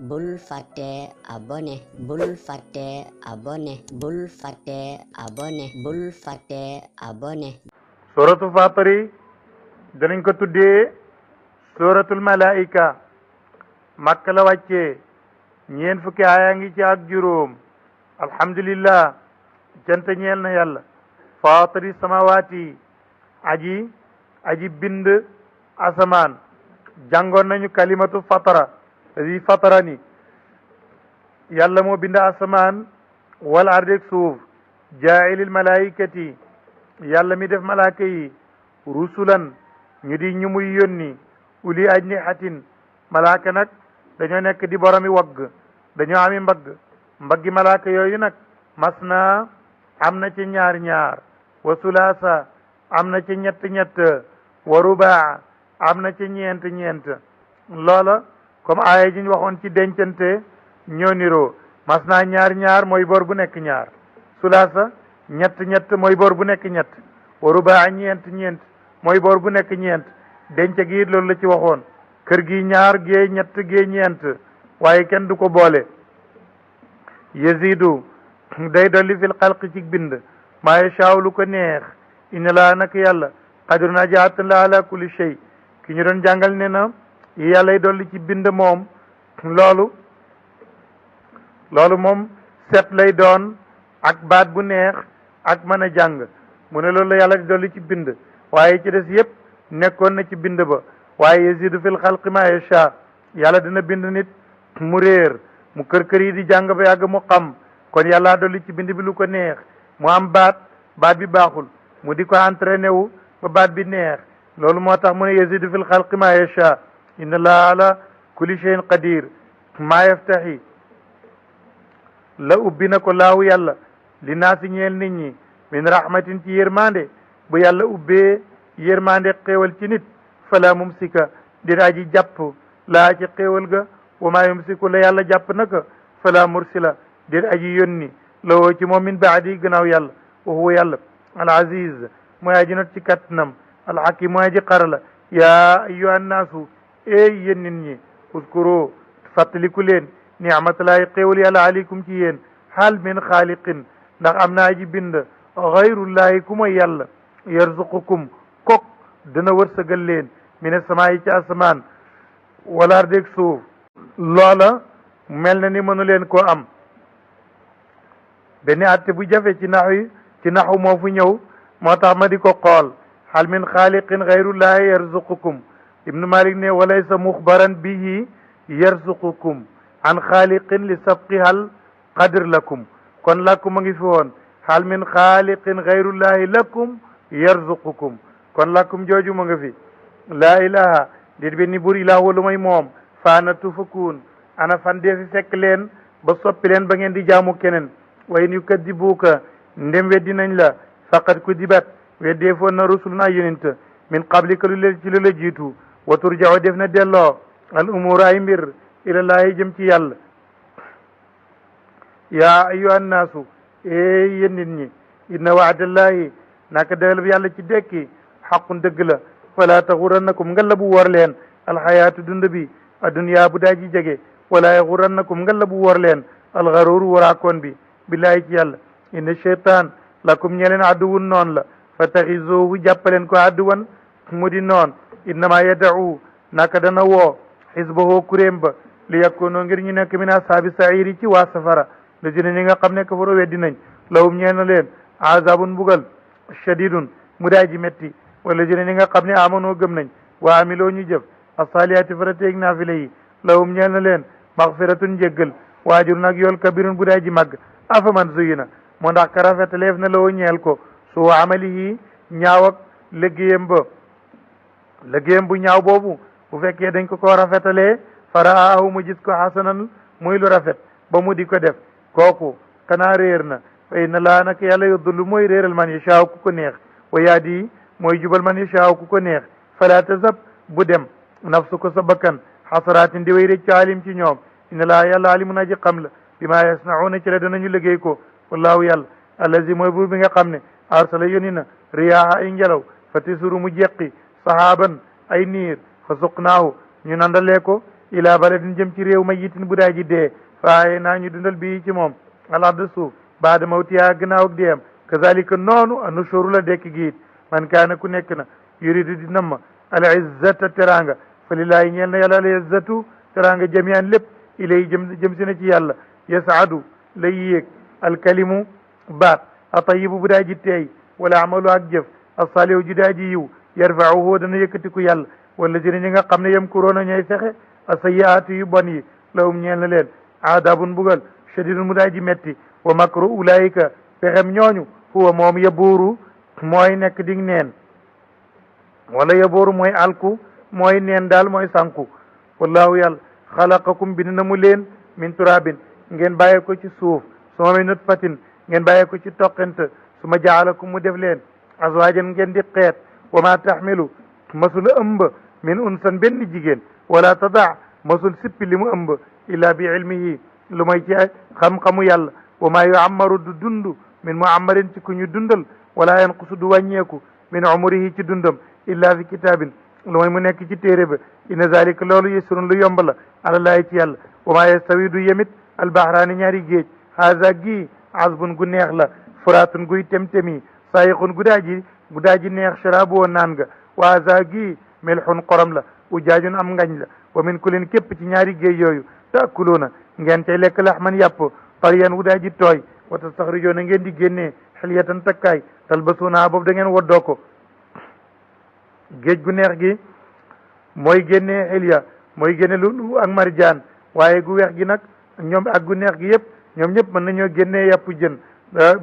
bul fàtte abonné bul fàtte abonné bul fàtte abonné bul fàtte abonné. suratu Faatiri danañ ko tuddee suratul malaika. Makka la wàccee ñeent fukki aaya ngi ci ak juróom. alhamdulillah cant ñeel na yàlla. faatiri samawaati aji bind asamaan. jàngoon nañu kalimatu fatara di fatara ni yàlla moo bind asamaan wal ardek suuf. jaa'ilil malaikati yàlla mi def malaaka yi rusulan ñu di ñu muy yónni uli ajnihatin. malaaka nag dañoo nekk di boromi wagg, dañoo ami mbaggi malaaka yooyu nag masna am na ci ñaar wa sulaasa am na ci ñett wa rubaa am na ci ñeent loola comme aaya ji ñu waxoon ci dencante ñoo niroo. masna ñaar mooy bor bu nekk ñaar, sulaasa ñett mooy bor bu nekk ñett, wa rubaa ñeent mooy bor bu nekk ñeent. denc gi loolu la ci waxoon, kër gi ñaar gee ñett gee ñeent, waaye kenn du ko boole. yazidu day dolli fil xalqi ci bind maa yashaaw lu ko neex. inna laa nak yàlla qadirun aji attan la ala kulli shay. ki ñu doon jàngal ne na yàllay dolli ci bind moom loolu moom set lay doon ak baat bu neex ak mën a jàng. mu ne loolu la yàlla di dolli ci bind, waaye ci des yépp nekkoon na ci bind ba. waaye yazidu fil xalqi ma yasha. yàlla dina bind nit mu réer, mu kër yi di jàng ba yàgg mu xam. kon yàlla dolli ci bind bi lu ko neex. mu am baat bi baaxul, mu di ko entraîné wu ba baat bi neex. loolu moo tax mu ne yazidu fil xalqi ma yasha. inna allaha ala kulli shay'in qadir. maa yaftaxi la ubbi na ko laawu yàlla li naasi ñeel nit ñi min rahmatin ci yërmande. bu yàlla ubbee yërmande xéewal ci nit fala mumsika dina ji jàpp laa ci xéewal ga. wa maa yumsiku la yàlla jàpp naka fala mursila dina aji yónni lawoo ci moom min baadi gannaaw yàlla. wa huwa yàlla al aziz mooy aji not ci kattanam, al hakim mooy aji xarala. yaa ayyuha annaasu ey yéen nit ñi uskuru fàttaliku leen ni'matullahi xéewal yàlla aleykum ci yéen. hal min xaaliqin ndax am na aji bind xayrullahi ku mooy yàlla yarzuqukum kok dana wërsëgal leen mine samaa yi ci asamaan wala ardeg suuf. loola mel na ni mënu leen koo am. benn atte bu jafe ci naxu moo fu ñëw, moo tax ma di ko xool. hal min xaaliqin xayrullahi yarzuqukum. ibnu malik ne walaysa muxbaran bihi yarzuqukum an xaaliqin li sabqihal qadr lakum. kon lakum a ngi fi woon hal min xaaliqin xayrullahi lakum yarzuqukum. kon lakum jooju ma nga fi. laa ilaha déet benn buur ilaahu lu may moom. faana tufakuun ana fan dee fi fekk leen ba soppi leen ba ngeen di jaamu keneen. wa in yukadibuuka ndem weddi nañ la faqad kudibat weddee foon na rusuluna yonent min qablika lu leen ci lu la jiitu. wa turja'u def na delloo al umur ay mbir ilallaahi jëm ci yàlla. yaa ayyuha annaasu yéen nit ñi inna waadallahi naka dëggal bi yàlla ci dekki xaqun dëgg la. fala taxurannakum ngalla bu wor leen alxayaatu dund bi adduniyaa bu daa ji jege. wala yaxurannakum ngalla bu wor leen alxaruuru waraakoon bi billaahi ci yàlla. inna cheytaan lakum ñeleen adduwun noon la fa taxizuhu jàppaleen ko adduwan mu di noon. innama yad'u naka dana woo xisbahu kuréem ba li yakkoonoo ngir ñu nekk min ashaabi sairi ci waa safara. lazina ñi nga xam ne kafaru weddi nañ lahum ñeel na leen azabun mbugal shadidun mu daa ji metti. wala lazina ñi nga xam ne amanoo gëm nañ wa amiloo ñu jëf asaliyaati farateeg naafile yi lahum ñeel na leen maxfiratun njéggal wa ajrun ak yool kabirun bu daa ji màgg. afaman zuyina moo ndax ka rafetaleef na loo ñeel ko su amalihi ñaaw ak liggéeyam bu ñaaw boobu bu fekkee dañ ko rafetalee faraahu mu gis ko xasanan muy lu rafet ba mu di ko def kooku xanaa réer na. fa inna laa nag yàlla yudullu mooy réeral man yashaaw ku ko neex wa yaadi mooy jubal man yashaaw ku ko neex. fala tazab bu dem nafsu ko sa bakkan xasaraatin di way rëcc alim ci ñoom. inna laa yàlla alimun aji xam la bi ma yasnauna ci la danañu liggéey ko. wallahu yàlla allazi mooy buur bi nga xam ne arsala yónni na riyaaha ay ngelaw fa tisuru mu jeqi sahaaban ay niir fa suqnaahu ñu nandalee ko ila baladin jëm ci réew mayitin bu daa ji dee faaye naa ñu dundal bii ci moom alard suuf baada mawtiha gannaaw ak deem kazalika noonu anushuru la dekk giit man kaana ku nekk na yuridu di namma al izzata teranga fa lillahi ñeel na yàlla al izzatu teranga jamian lépp ilay jëm si na ci yàlla yasaadu lay yéeg alkalimu baat atayibu bu daa ji teey wala amalu ak jëf asalihu ji daa ji yiw yarfauhu dana yëkkatiku yàlla wala jëne ñi nga xam ne yem kuroona ñooy fexe asayiaatu yu bon yi lawum ñeel na leen aadabun bugal shadidun mu daa ji metti wa makru ulaayika pexem ñooñu huwa moom yabuuru mooy nekk dig neen wala yabuuru mooy alku mooy neen daal mooy sànku wallahu yàlla xalaqakum bind na mu leen min turabin ngeen bàyyee ko ci suuf suma min nutfatin ngeen bàyyee ko ci toqent suma jaalakum mu def leen azwajan ngeen di xeet wa ma taxmilu masul ëmb min unsan benn jigéen wala tadaa masul sippi li mu ëmb illa bi ilmihi lu may ci xam-xamu yàlla wa ma yuammaru du dund min muammarin ci ku ñu dundal wala yanqusu du wàññeeku min umrihi ci dundam illa fi kitabin lu may mu nekk ci téere ba inna zalika loolu yusrun lu yomb la alallahi ci yàlla wa ma yastawi du yemit albahraani ñaari géej haza gi azbun gu neex la furaatun guy temtemi sayiqun gudaaji neex sharabu woon naan nga wa haza gi milxun xorom la ujaajun am ngañ la wa min kulin képp ci ñaari géej yooyu taakuluuna ngeen cay lekk laxman yàpp tariyan gudaaji tooy wa tastaxrijoona ngeen di génnee xiliyatan takkaay talbasuuna boobu da ngeen woddoo ko géej gu neex gi mooy génnee xilya mooy génne lu ak marjaan waaye gu weex gi nag ñoom ak gu neex gi yëpp ñoom ñëpp mën nañoo génnee yàpp jën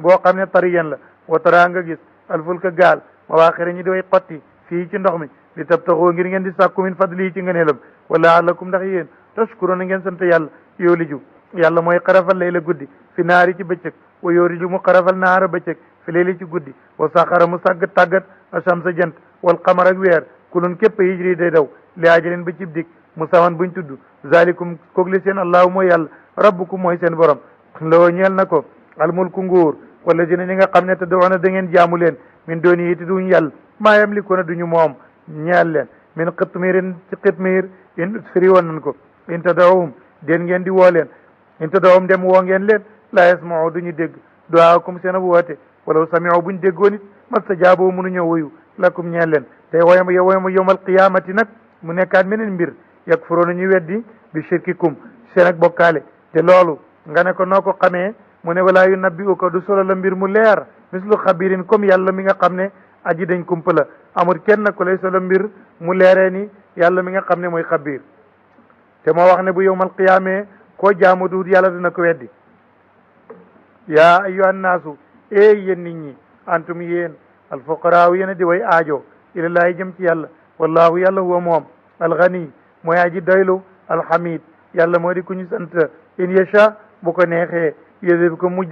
boo xam ne tariyan la wa tara nga gis alfulka gaal mawaaxira ñi di way xotti fii ci ndox mi li tabtaxoo ngir ngeen di sàkku min fadli ci ngëneelam wala alakum ndax yéen tashkuroona ngeen sant yàlla yooliju yàlla mooy xarafal layla guddi fi naari ci bëccëg wa yooriju mu xarafal naara bëccëg fi layli ci guddi wa saxara mu sàgg tàggat ashamsa jant wal qamar ak weer kulun képp hijri day daw li ajalin ba cib dik musaman buñ tudd zalikum koogli seen allahu mooy yàlla rabbukum mooy seen borom loo ñeel na ko almulku nguur wala dina ñi nga xam ne te doona da ngeen jaamu leen min dooni yi te duñ yàlla maa yamlikuuna duñu moom ñeel leen min qitmirin ci qitmir in firi woon nañ ko in tadawum den ngeen di woo leen in tadawum dem woo ngeen leen la yasmau duñu dégg duaakum seen ab woote walaw samiu buñ déggoon it mastajaabo mënu ñëw woyu lakum ñeel leen te yowmal qiyamati nag mu nekkaat meneen mbir yakfuroona ñu weddi bi shirkikum seen ak bokkaale te loolu nga ne ko noo ko xamee mu ne walaa yunabbi'uka du solo la mbir mu leer mislu xabirin comme yàlla mi nga xam ne aji dañ kumpa la amul kenn ku lay solo mbir mu leeree ni yàlla mi nga xam ne mooy xabir te moo wax ne bu yowmal qiyaamee koo jaamu duut yàlla dina ko weddi yaa ayyuhan naasu yéen nit ñi antum yéen alfuqaraaw yéen a di way aajo ilallaahi jëm ci yàlla wallahu yàlla huwa moom alxani mooy aji doylu alhamid yàlla moo di ku ñu sant in yasha bu ko neexee yédéb ko mu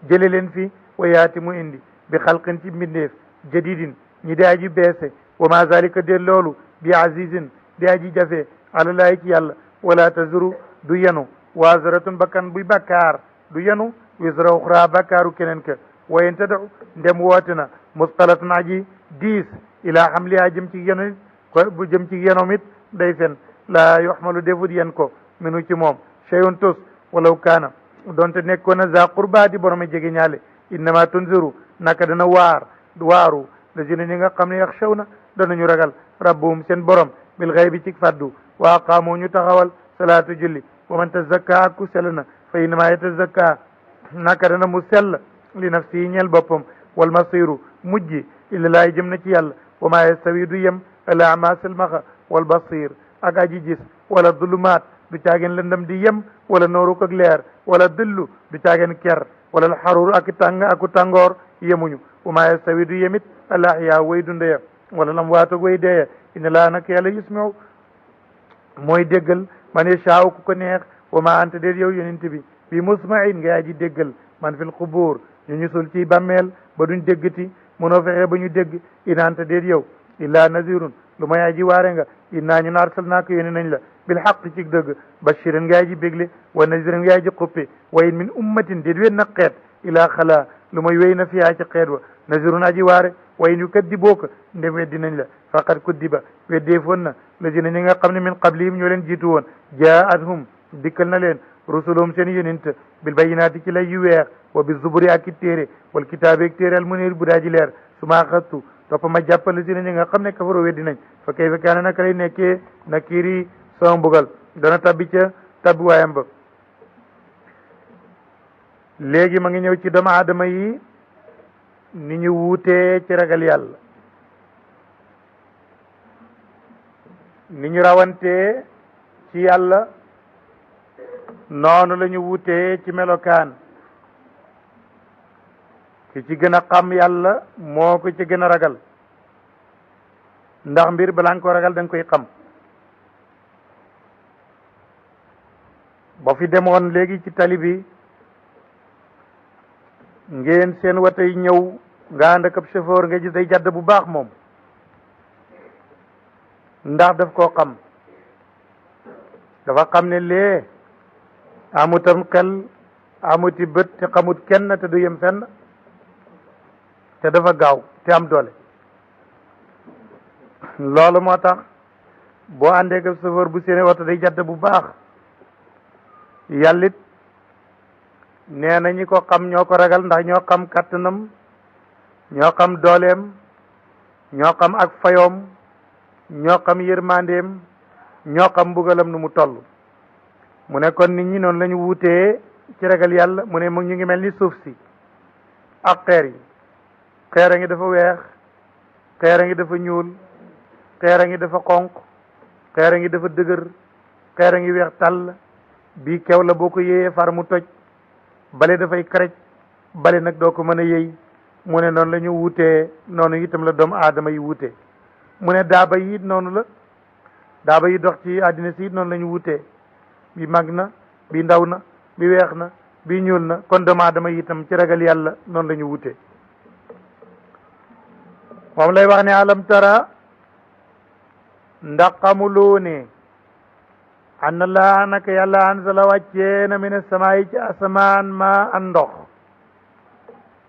jële leen fi wa yaati mu indi bi xalqin ci mbindeef jadidin ñi di aji beese wa ma zalika de loolu bi azizin di aji jafe alalaahi ci yàlla wala tazuru du yenu wazaratun bakkan buy bakkaar du yenu wisra uxra bakkaaru keneen ka wayen tadau ndem woote na musqalatun aji diis ila hamliha jëm ci yenu ko bu jëm ci yenom it day fen la yuxmalu defut yen ko minu ci moom cheyun tos walaw kaana donte nekkoon na za qurba di borom a jege ñaale innama tunziru naka dana waaru la jine ñi nga xam ne yaxshawna danañu ragal rabbuhum seen borom bil xaybi ci faddu wa aqaamu ñu taxawal salaatu julli wa man tazakka ku sell na fa innama yatazakka naka dana mu sell li nafsi ñeel boppam wal masiru mujji illa laay jëm na ci yàlla wa ma yastawi du yem al ama silmaxa wal basir ak aji gis wala dulumaat du caageen lëndëm di yem wala nooruk ak leer wala dëllu du caageen ker wala alxarur aku tàngoor yemuñu wa ma yastawi du yemit al ahya way dundeya wala lam waatog way deeya inna laa nak yàlla yusmiu mooy déggal man yashaaw ku ko neex wa ma anta déet yow yonent bi musmain nga aji déggal man fil qubur ñu sul ci bàmmeel ba duñ déggati mënoo fexe ba ñu dégg in anta déet yow illa nazirun lu may aji waare nga innaa ñun arsalnaaka yónni nañ la bil xaq ci dëgg bashirin nga aji bégle wa nazirin nga aji xuppe wa in min ummatin déet wenn na xeet ilaa xalaa lu may wéy na fiyaa ci xeet wa nazirun aji waare way ñu kaddibuuka ndem weddi nañ la faqad kuddiba weddeefoon na lazina ñi nga xam ne min qablihim ñoo leen jiitu woon jaa'athum dikkal na leen rusuluhum seen yonent bil bayyinaati ci lay yu weex wa bi zuburi ak i téere wal kitaabi ak téere al munir bu daa ji leer su ma axastu topp ma jàppal lazina ñi nga xam ne kafaroo weddi nañ fa kayfa kaana naka lay nekkee nakiri sama mbugal dana tabbi ca tabbi waayam ba léegi ma ngi ñëw ci doomu aadama yi ni ñu wuutee ci ragal yàlla ni ñu rawantee ci yàlla noonu la ñu wuutee ci melokaan ki ci gën a xam yàlla moo ko ci gën a ragal ndax mbir balaa nga ko ragal da nga koy xam ba fi demoon léegi ci tali bi ngeen seen wata yi ñëw nga ànd ak ab chauffeur nga gis day jàdd bu baax moom ndax daf koo xam dafa xam ne lee amutam xel amuti bët te xamut kenn te du yem fenn te dafa gaaw te am doole loolu moo tax boo àndee ak ab chauffeur bu seen wata day jàdd bu baax yàllit nee na ñi ko xam ñoo ko ragal ndax ñoo xam kàttanam ñoo xam dooleem ñoo xam ak fayoom ñoo xam yërmandeem ñoo xam mbugalam nu mu toll mu ne kon nit ñi noonu la ñu wuutee ci ragal yàlla mu ne mu ñu ngi mel ni suuf si ak xeer yi xeer a ngi dafa weex xeer a ngi dafa ñuul xeer a ngi dafa xonq xeer a ngi dafa dëgër xeer a ngi weex tàll bii kew la boo ko yéeyee far mu toj bale dafay karaj bale nag doo ko mën a yëy mu ne noonu la ñu wuutee noonu itam la doomu aadama yi wuutee mu ne daaba yi it noonu la daaba yi dox ci àddina si it noonu la ñu wuutee bi mag na bi ndaw na bi weex na bi ñuul na kon doomu aadama yi itam ci ragal yàlla noonu la ñu wuutee moom lay wax ne alam tara ndax xamuloo ne anna laa naka yàlla anzala wàccee na mine samaayi ci asamaan ma an ndox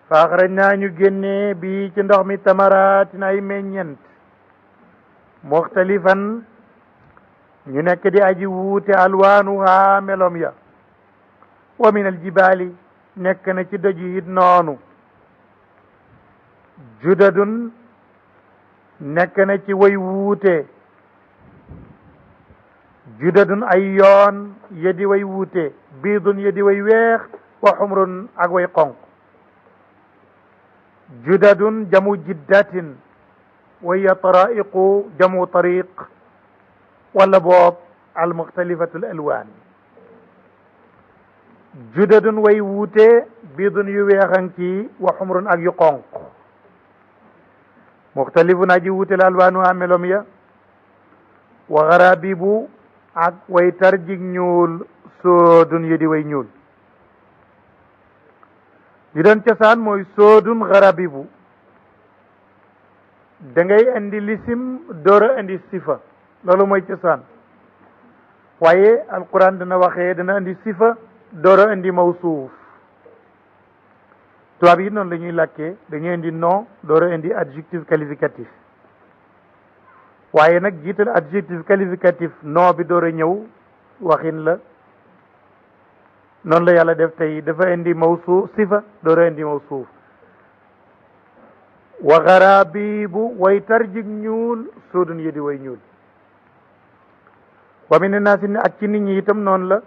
fa axraj naa ñu génnee bi ci ndox mi tamaraatin ay meññent muxtalifan ñu nekk di aji wuute alwaanuha melom ya wa min aljibaali nekk na ci doj yi it noonu judadun nekk na ci way wuute judadun ay yoon yedi way wuute biidun yedi way weex wa xumrun ak way xonq judadun jamu jiddatin wa hiya taraiqu jamu tariq wala boob almuxtalifatu al alwaan judadun way wuute biidun yu weexan ci wa xumrun ak yu xonq muxtalifun aji wuute la alwaanuha melom ya wa garabibu ak way tarjig ñuul soodun yi di way ñuul li doon cosaan mooy soodun garabibu da ngay indi lisim door a indi sifa loolu mooy cosaan waaye alquran dana waxee dana indi sifa door a indi mawsuuf tubaab yi noonu la ñuy làkkee dañuy indi nom door a indi adjectif qualificatif waaye nag jiital adjectif qualificatif nom bi door a ñëw waxin la noonu la yàlla def tey dafa indi mawsuuf sifa door a indi mawsuuf wa garabibu way tarjig ñuul suudun yi di way ñuul wa min naasi ak ci nit ñi itam noonu la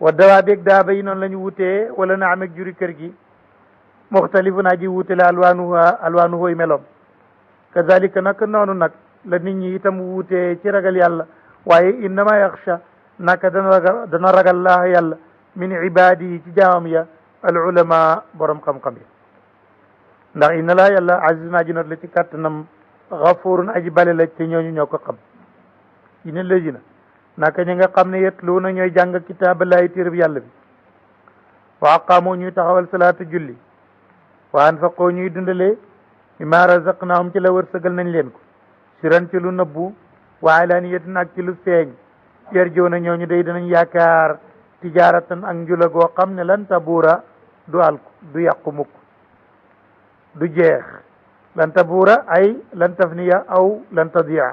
wa dawaabeeg daaba yi noonu la ñu wutee wala na ameeg juri kër gi muxtalifun aji wuute la alwaanuhooy melom kazalika nag noonu nag la nit ñi itam wuutee ci ragal yàlla waaye innama yaxsha naka dana ragal laa yàlla min ibaadihi ci jaamam ya al ulama borom xam-xam yi ndax inna laa yàlla azizun aji not la ci kàttanam gafurun aji bale la te ñooñu ñoo ko xam ina lëjina naka ñi nga xam ne yetluuna ñooy jàng kitaaballahi téereb yàlla bi wa aqaamu ñuy taxawal salaatu julli wa anfaqoo ñuy dundalee mimma razaqnaahum ci la wërsëgal nañ leen ko siran ci lu nëbbu wa alaaniyatin ak ci lu feeñ yarjuuna ñooñu day danañ yaakaar tijaaratan ak njula goo xam ne lan tabuura du alku du yàqu mukk du jeex lan tabuura ay lan tafniya aw lan tadia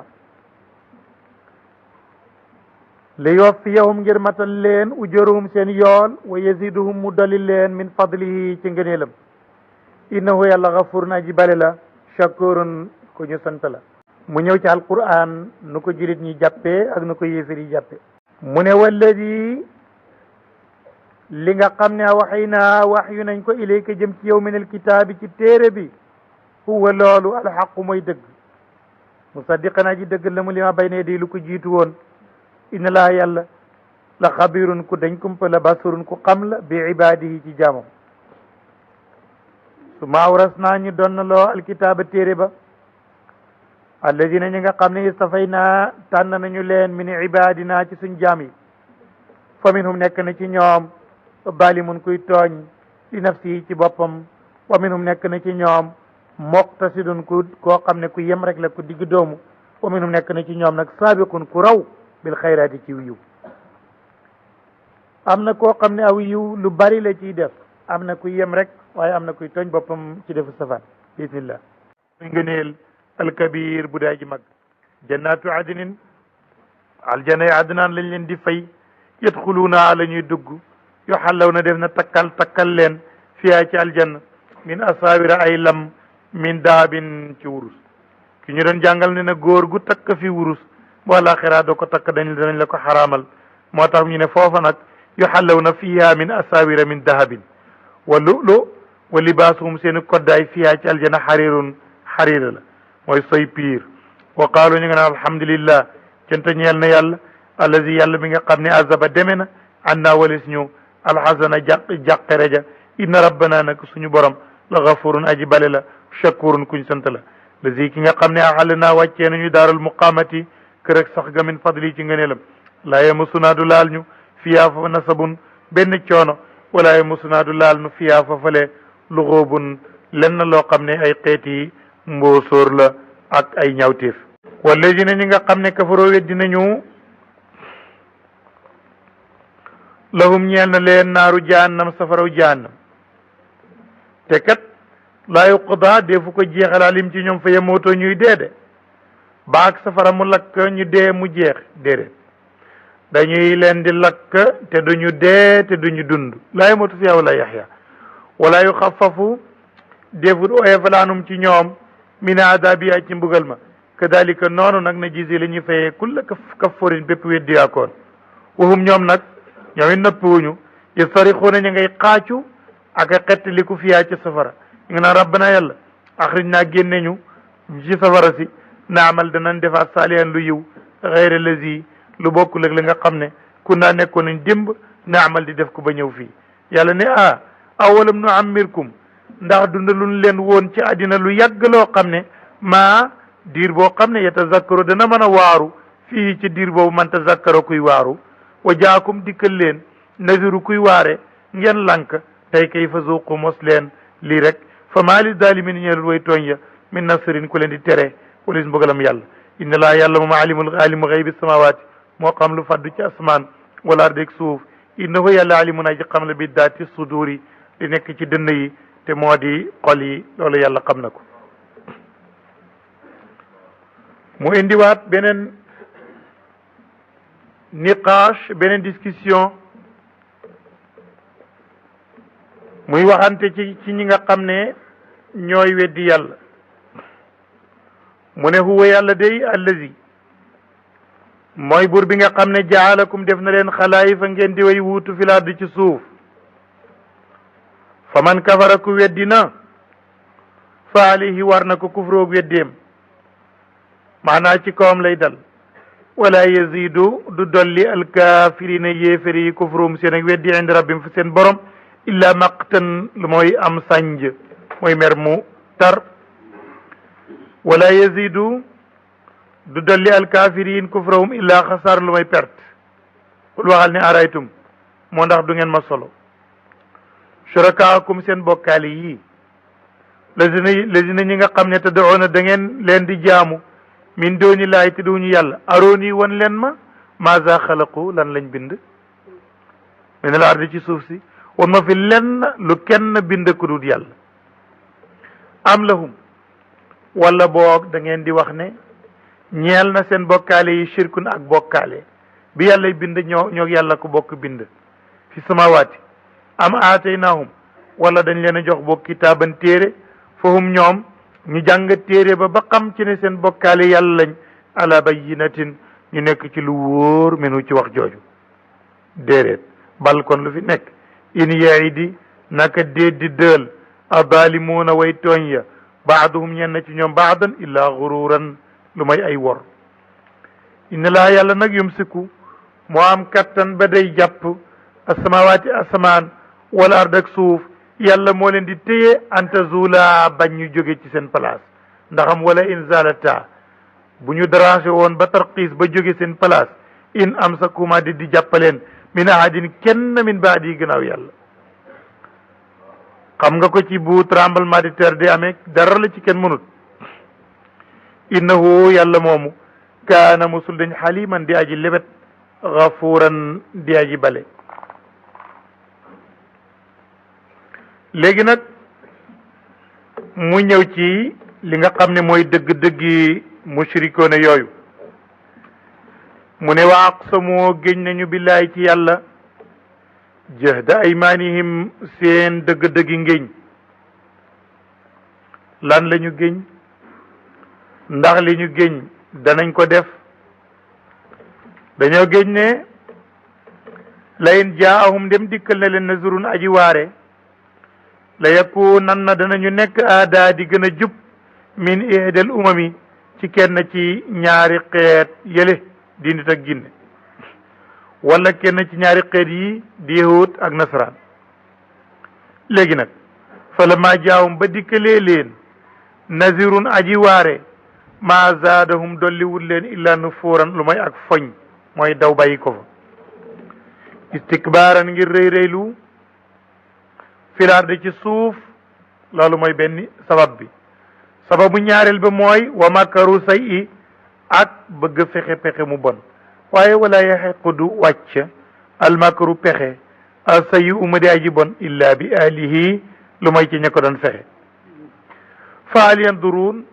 li yuwaffiyahum ngir matal leen ujuruhum seen yool wa yaziduhum mu dolli leen min fadlihi ci ngëneelam innahu yàlla gafurun aji bale la shakurun ku ñu sant la mu ñëw ci alquran nu ko julit ñi jàppee ak nu ko yéefir yi jàppee mu ne walladi li nga xam ne waxaynaa wax yu nañ ko ilayka jëm ci yow min alkitaabi ci téere bi huwa loolu alxaqu mooy dëgg musaddiqan aji dëgg la mu li ma bay ne di lu ko jiitu woon inna laa yàlla la xabirun ku dañ kumpa la basirun ku xam la bi ibaadihi ci jaamam su ma awras naa ñu doon loo alkitaaba téere ba alladina ñi nga xam ne istafayna tànn nañu leen min ibadina ci suñ jaam yi fa minhum nekk na ci ñoom balimun kuy tooñ li nafsi ci boppam wa minhum nekk na ci ñoom muqtasidun koo xam ne ku yem rek la ku digg doomu wa minhum nekk na ci ñoom nag saabiqun ku raw bil xayraati ci yiw am na koo xam ne aw yiw lu bari la ciy def am na kuy yem rek waaye am na kuy tooñ boppam ci defu safaan bismillah muy ngëneel alkabir bu daa ji mag jannatu adnin aljana yi adnaan lañ leen di fay yadxuluuna la ñuy dugg yu xallaw na def na takkal leen fiyaa ci aljanna min asaawira ay lam min daabin ci wurus ki ñu doon jàngal ne na góor gu takk fi wurus bu àllaaxira doo ko takk danañ la ko xaraamal moo tax ñu ne foofa nag yu xallaw na fiyaa min asaawira min dahabin wa lu'lu wa libaasuhum seeni koddaay fiyaa ci aljanna xariirun xariira la mooy soy piir wa qaalu ñu nga naan alhamdulillah canta ñeel na yàlla allazi yàlla mi nga xam ne azaba deme na an naa walis ñu alxasana jàqere ja inna rabbana nag suñu borom la gafurun aji bale la shakurun kuñ sant la lazi ki nga xam ne axal naa wàccee nañu daaral muqaamati kër ak sax ga min fadli ci ngëneelam laa yamassunaa du laal ñu fiyaa fa nasabun benn coono wala yamassunaa du laal ñu fiyaa fa fale luxoobun lenn loo xam ne ay xeeti mboosóor la ak ay ñawteef wallazina ñi nga xam ne kafaroo weddi nañu lahum ñeel na leen naaru jahannam safaraw jahannam te kat laa yuqda defu ko jeexal alim ci ñoom fa yemootoo ñuy deede ba ak safara mu lakk ñu dee mu jeex déedéet dañuy leen di lakk te duñu dee te duñu dund laa yemootu fiha wala yaxya wala yuxafafu defut oyefalaanum ci ñoom min adabiya ci mbugal ma kadalika noonu nag na gisi la ñuy fayee kulla kafarin bépp weddiyaakoon waxum ñoom nag ñoom it noppiwuñu yastarixuuna ñu ngay xaacu ak a xettaliku fiyaa ci safara ñu ngi naan rabbana yàlla axrij naa génne ñu ci safara si naamal danañ defaat saalihan lu yiw xeyra lazi lu bokkul ak li nga xam ne kun naa nekkoon nañ démb naamal di def ko ba ñëw fii yàlla ne awalam nu ammirkum ndax dundaluñ leen woon ci àddina lu yàgg loo xam ne maa diir boo xam ne yatazakkaru dana mën a waaru fii ci diir boobu man tazakkaro kuy waaru wa jaakum dikkal leen naziru kuy waare ngeen lank tey kay fa zuqu mos leen lii rek fa maa li zalimin ñeelul way tooñ ya min nasirin ku leen di tere walis mbugalam yàlla inna laa yàlla moom alimu xaybi samawaati moo xam lu faddu ci asmaan wala ardeeg suuf innahu yàlla alimun aji xam la bi daati suduri di nekk ci dënn yi te moo di xol yi loolu yàlla xam na ko mu indiwaat beneen niqaash beneen discussion muy waxante ci ñi nga xam ne ñooy weddi yàlla mu ne huwa yàlla day allazi mooy buur bi nga xam ne jaalakum def na leen xalaayifa ngeen di way wuutu fi laardi ci suuf fa man kafara ku weddi na fa alayhi war na ko kufroog weddeem maanaa ci kawam lay dal wala yazidu du dolli alkafirina yéeféri yi kufrum seen ak weddi indi rabbim fi seen borom illa maqtan lu mooy am sànj mooy mer mu tar wala yazidu du dolli alkafirin kufrahum illa xasaar lu mooy perte kul waxal ne araytum moo ndax du ngeen ma solo shurakaakum seen bokkaali yi lazina ñi nga xam ne te doona da ngeen leen di jaamu min dooni laay te duñu yàlla arooni wan leen ma maza xalaqu lan lañ bind min al ardi ci suuf si wan ma fi lenn lu kenn bind ku dul yàlla am lahum wala boog da ngeen di wax ne ñeel na seen bokkaale yi shirkun ak bokkaale bi yàlla bind ñoo yàlla ko bokk bind fi samawaati am aataynahum wala dañ leen a jox bokk kitaaban téere fahum ñoom ñu jàng téere ba xam ci ne seen bokkaale yàlla lañ ala bayyinatin ñu nekk ci lu wóor menu ci wax jooju déedéet bal kon lu fi nekk in yaidi naka déet di dël adalimuuna way tooñ ya baaduhum ñenn ci ñoom baadan illa gururan lu may ay wor inna laa yàlla nag yumsiku moo am kattan ba day jàpp asamawaati asamaan wala ard ak suuf yàlla moo leen di téye anta zula bañ ñu jóge ci seen place ndaxam wala in zalata bu ñu dérangé woon ba tarxiis ba jóge seen place in am sa kuma di jàppaleen min ahadin kenn min baadi gannaaw yàlla xam nga ko ci bu tremblement de terre di amee dara la ci kenn mënut innahu yàlla moomu kaana musul dañ xaliman di aji lebet gafuuran di aji bale léegi nag mu ñëw ci li nga xam ne mooy dëgg-dëggi mushrikoone yooyu mu ne wa aqsamoo géñ nañu billaay ci yàlla jahda aymanihim seen dëgg-dëggi ngéñ lan la ñu géñ ndax li ñu géñ danañ ko def dañoo géñ ne layin jaahum dem dikkal na leen nazurun aji waare la yakunan na danañu nekk aada di gën a jub min ihdal umami ci kenn ci ñaari xeet yële di nit ak jinne wala kenn ci ñaari xeet yi di yahud ak nasaraan léegi nag fala ma jaawum ba dikkalee leen nazirun aji waare ma zaadahum dolliwul leen illa nufuuran lu may ak foñ mooy daw bàyyi ko fa istikbaaran ngir rëy rëylu filaar de ci suuf loolu mooy benn sabab bi sababu ñaareel ba mooy wa makaru say i ak bëgg fexe pexe mu bon waaye wala yaxiqu du wàcc almakaru pexe a sayi uma di aji bon illa bi alihi lu may ci ña ko doon fexe faal yanduruun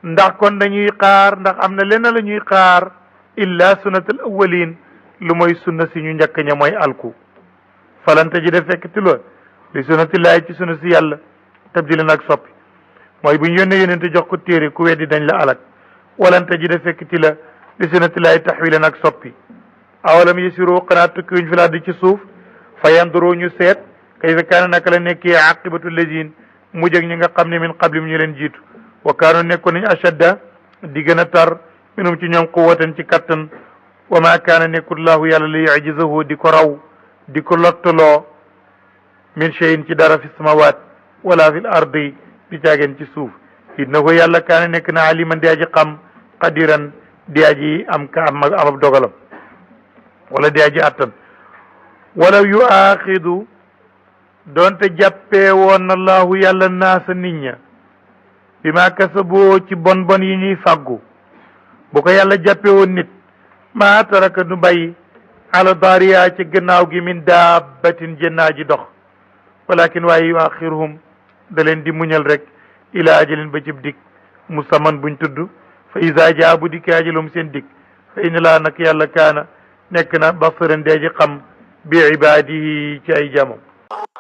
ndax kon dañuy xaar ndax am na lenn la ñuy xaar illa sunnatal awwalin lu mooy sunna si ñu njëkk ña mooy alku falante ji def fekk ti lool li sunnatillahi ci sunna si yàlla tabdilan ak soppi mooy bu ñu yónnee yónnente jox ko téere ku weddi dañ la alak walante ji def fekk ti la li sunnatillahi taxwilan ak soppi awalam yasiru xanaa tukki wuñ fi laa di ci suuf fa yanduru ñu seet kayfa kaana naka la nekkee aqibatu lazine mujj ak ñi nga xam ne min qablim ñu leen jiitu wa kaanu nekkoon nañ ashadda di gën a tar minum ci ñoom quwwatan ci kattan wa ma kaana nekkul laahu yàlla li yujizahu di ko raw di ko lottaloo min cheyin ci dara fi samawat wala fil ardi di caageen ci suuf innahu yàlla kaana nekk na aliman di aji xam qadiran di aji am ab dogalam wala di aji attan wala yu aaxidu doonte jàppee woon na laahu yàlla naasa nit ña bi ma kasaboo ci bon bon yi ñuy fàggu bu ko yàlla jàppee woon nit maa taraka nu bàyyi ala daariya ci gannaaw gi min daabatin jënnaa ji dox walakin waaye yu axiruhum da leen di muñal rek ila ajalin ba cib dik musamman buñ tudd fa isa jaa bu dikkee ajalum seen dik fa inna laa nag yàlla kaana nekk na basiran dee ji xam bi ibaadihi ci ay jamam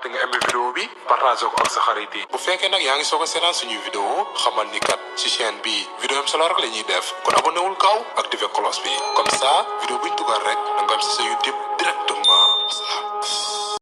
te nga aimé vidéo bi partagé ko ak sa xarit yi bu fekkee nag yaa ngi soog a seetaan suñuy vidéo xamal ni kat ci chaîne bi vidéo am solo rek la ñuy def kon abonné wul gaaw activé cloche bi comme ça vidéo buñ dugal rek da nga am si sa YouTube direct